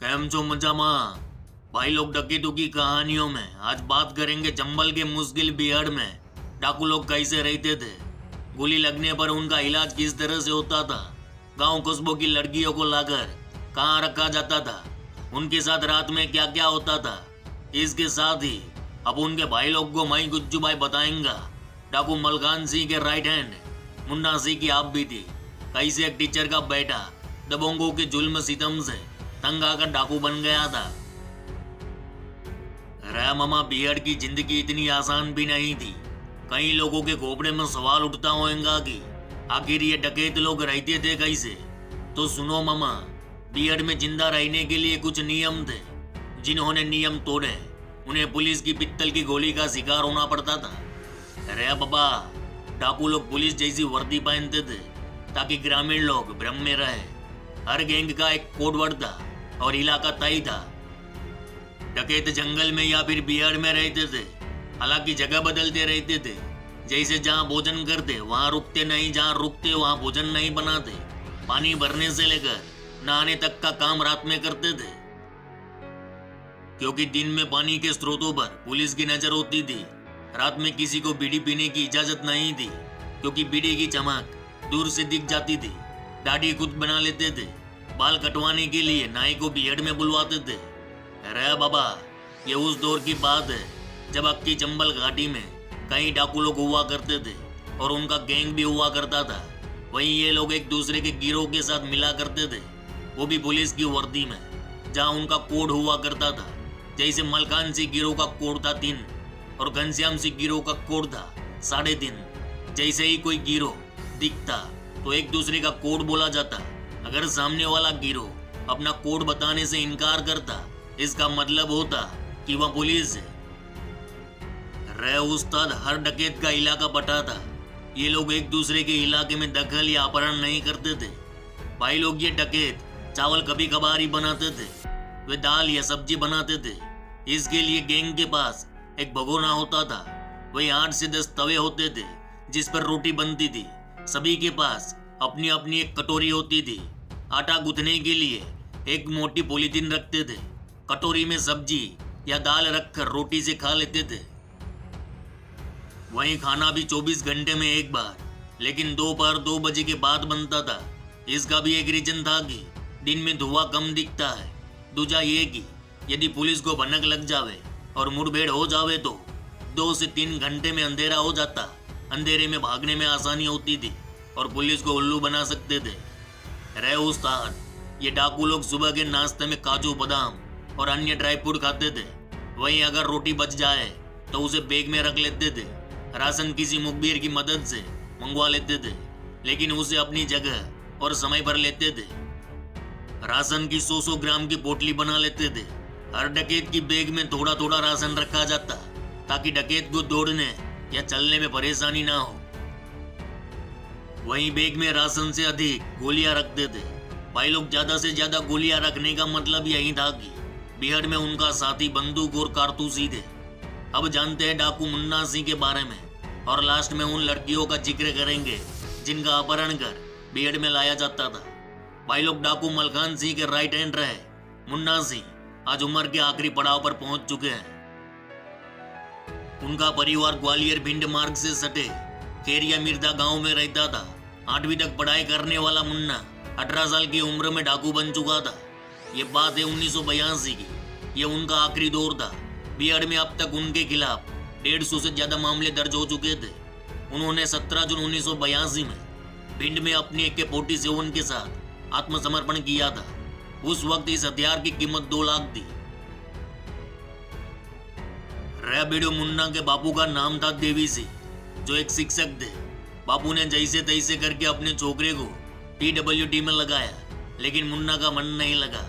M जो मजामा भाई लोग डकैतों की कहानियों में आज बात करेंगे जंगल के मुश्किल बिहार में डाकू लोग कैसे रहते थे। गोली लगने पर उनका इलाज किस तरह से होता था। गांव कस्बों की लड़कियों को लाकर कहाँ रखा जाता था। उनके साथ रात में क्या क्या होता था। इसके साथ ही अब उनके भाई लोग को मैं गुज्जू भाई बताएंगा। डाकू मलकान सिंह के राइट हैंड मुन्ना सिंह की आप भी थी। कैसे एक टीचर का बेटा दबंगों के जुल्म सितम से तंग आकर डाकू बन गया था। रे मामा बिहार की जिंदगी इतनी आसान भी नहीं थी। कई लोगों के खोपड़े में सवाल उठता होगा कि आखिर ये डकैत लोग रहते थे कैसे। तो सुनो मामा, बिहार में जिंदा रहने के लिए कुछ नियम थे। जिन्होंने नियम तोड़े उन्हें पुलिस की पित्तल की गोली का शिकार होना पड़ता था। अरे बाबा, डाकू लोग पुलिस जैसी वर्दी पहनते थे ताकि ग्रामीण लोग भ्रम में रहे। हर गैंग का एक कोड वर्ड था और इलाका तय था। डकैत जंगल में या फिर बिहार में रहते थे। हालांकि जगह बदलते रहते थे। जैसे जहाँ भोजन करते वहां रुकते नहीं, जहाँ रुकते वहां भोजन नहीं बनाते। पानी भरने से लेकर नहाने तक का काम रात में करते थे, क्योंकि दिन में पानी के स्रोतों पर पुलिस की नजर होती थी। रात में किसी को बीड़ी पीने की इजाजत नहीं थी, क्योंकि बीड़ी की चमक दूर से दिख जाती थी। दाढ़ी खुद बना लेते थे। बाल कटवाने के लिए नाई को बिहार में बुलवाते थे। अरे बाबा, ये उस दौर की बात है जब अक्की चंबल घाटी में कई डाकू लोग हुआ करते थे और उनका गैंग भी हुआ करता था। वहीं ये लोग एक दूसरे के गिरोह के साथ मिला करते थे, वो भी पुलिस की वर्दी में, जहां उनका कोड हुआ करता था। जैसे मलकान सिंह गिरोह का कोड था 3 और घनश्याम सिंह गिरोह का कोड था 3.5। जैसे ही कोई गिरोह दिखता तो एक दूसरे का कोड बोला जाता। अगर सामने वाला गिरोह अपना कोड बताने से इनकार करता, इसका मतलब होता कि वह पुलिस है। रे उस्ताद, हर डकैत का इलाका बटा था। ये लोग एक दूसरे के इलाके में दखल या अपहरण नहीं करते थे। भाई लोग ये डकैत चावल कभी कभार ही बनाते थे। वे दाल या सब्जी बनाते थे। इसके लिए गैंग के पास एक भगोना होता था। वही 8 से 10 तवे होते थे जिस पर रोटी बनती थी। सभी के पास अपनी अपनी एक कटोरी होती थी। आटा गूंथने के लिए एक मोटी पॉलीथीन रखते थे। कटोरी में सब्जी या दाल रखकर रोटी से खा लेते थे। वहीं खाना भी 24 घंटे में एक बार, लेकिन दोपहर 2 बजे के बाद बनता था। इसका भी एक रीजन था कि दिन में धुआं कम दिखता है। दूजा ये कि यदि पुलिस को भनक लग जावे और मुठभेड़ हो जावे तो 2 से 3 घंटे में अंधेरा हो जाता। अंधेरे में भागने में आसानी होती थी और पुलिस को उल्लू बना सकते थे। रे उस्ताद, ये डाकू लोग सुबह के नाश्ते में काजू बादाम और अन्य ड्राई फ्रूट खाते थे। वहीं अगर रोटी बच जाए तो उसे बैग में रख लेते थे। राशन किसी मुखबिर की मदद से मंगवा लेते थे, लेकिन उसे अपनी जगह और समय पर लेते थे। राशन की 100 ग्राम की पोटली बना लेते थे। हर डकैत की बैग में थोड़ा थोड़ा राशन रखा जाता ताकि डकैत को दौड़ने या चलने में परेशानी ना हो। वहीं बैग में राशन से अधिक गोलियां रखते थे। भाई लोग ज्यादा से ज्यादा गोलियां रखने का मतलब यही था कि बिहार में उनका साथी बंदूक और कारतूस ही थे। अब जानते हैं डाकू मुन्ना सिंह के बारे में, और लास्ट में उन लड़कियों का जिक्र करेंगे जिनका अपहरण कर बिहार में लाया जाता था। भाई लोग, डाकू मलकान सिंह के राइट हैंड रहे मुन्ना सिंह आज उम्र के आखिरी पड़ाव पर पहुंच चुके हैं। उनका परिवार ग्वालियर भिंड मार्ग से सटे खेरिया मिर्दा गांव में रहता था। 8वीं तक पढ़ाई करने वाला मुन्ना 18 साल की उम्र में डाकू बन चुका था। ये बात है 1982 की। ये उनका आखिरी दौर था। बिहार में अब तक उनके खिलाफ 150 से ज्यादा मामले दर्ज हो चुके थे। उन्होंने 17 जून 1982 में भिंड में अपनी AK-47 के साथ आत्मसमर्पण किया था। उस वक्त इस हथियार की कीमत 2 लाख थी। रैबिडो मुन्ना के बापू का नाम था देवी सिंह, जो एक शिक्षक थे। बापू ने जैसे तैसे करके अपने छोकरे को PWD में लगाया, लेकिन मुन्ना का मन नहीं लगा।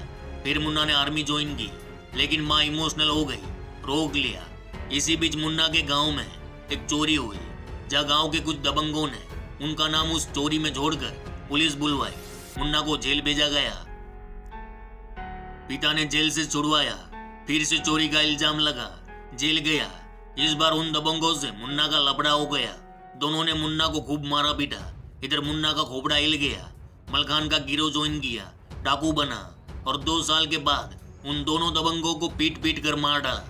फिर मुन्ना ने आर्मी ज्वाइन की, लेकिन माँ इमोशनल हो गई, रोक लिया। इसी बीच मुन्ना के गांव में एक चोरी हुई, जहाँ गांव के कुछ दबंगों ने उनका नाम उस चोरी में जोड़कर पुलिस बुलवाई। मुन्ना को जेल भेजा गया। पिता ने जेल से छुड़वाया, फिर से चोरी का इल्जाम लगा, जेल गया। इस बार उन दबंगों से मुन्ना का लफड़ा हो गया। दोनों ने मुन्ना को खूब मारा पीटा। इधर मुन्ना का खोपड़ा हिल गया। मलखान का गिरोह ज्वाइन किया, डाकू बना और 2 साल के बाद उन दोनों दबंगों को पीट पीट कर मार डाला।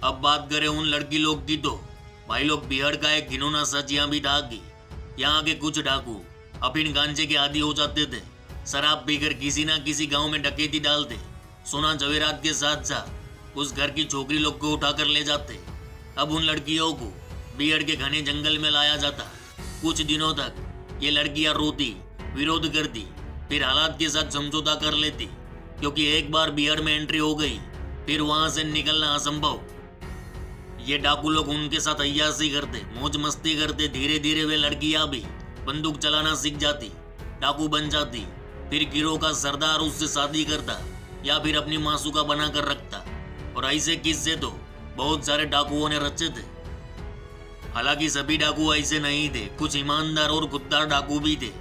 अब बात करें उन लड़की लोग की तो भाई लोग बिहार का एक घिनौना सच यहाँ भी था कि यहाँ के कुछ डाकू अफीम गांजे के आदी हो जाते थे। शराब पीकर किसी ना किसी गांव में डकैती डालते, सोना जवेरात के साथ साथ उस घर की छोकरी लोग को उठाकर ले जाते। अब उन लड़कियों को बिहार के घने जंगल में लाया जाता। कुछ दिनों तक ये लड़कियां रोती, विरोध करती, फिर हालात के साथ समझौता कर लेती, क्योंकि एक बार बिहार में एंट्री हो गई फिर वहां से निकलना असंभव। ये डाकू लोग उनके साथ अय्याशी करते, मौज मस्ती करते। धीरे धीरे वे लड़कियां भी बंदूक चलाना सीख जाती, डाकू बन जाती। फिर गिरोह का सरदार उससे शादी करता या फिर अपनी मासूका बनाकर रखता। और ऐसे किस्से तो बहुत सारे डाकुओं ने रचे थे। हालांकि सभी डाकू ऐसे नहीं थे, कुछ ईमानदार और खुददार डाकू भी थे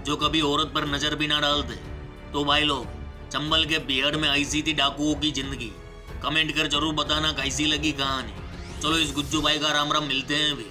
जो कभी औरत पर नजर भी ना डालते। तो भाई लोग, चंबल के बिहार में ऐसी थी डाकुओं की जिंदगी। कमेंट कर जरूर बताना कैसी लगी कहानी। चलो इस गुज्जू भाई का राम राम, मिलते हैं भी।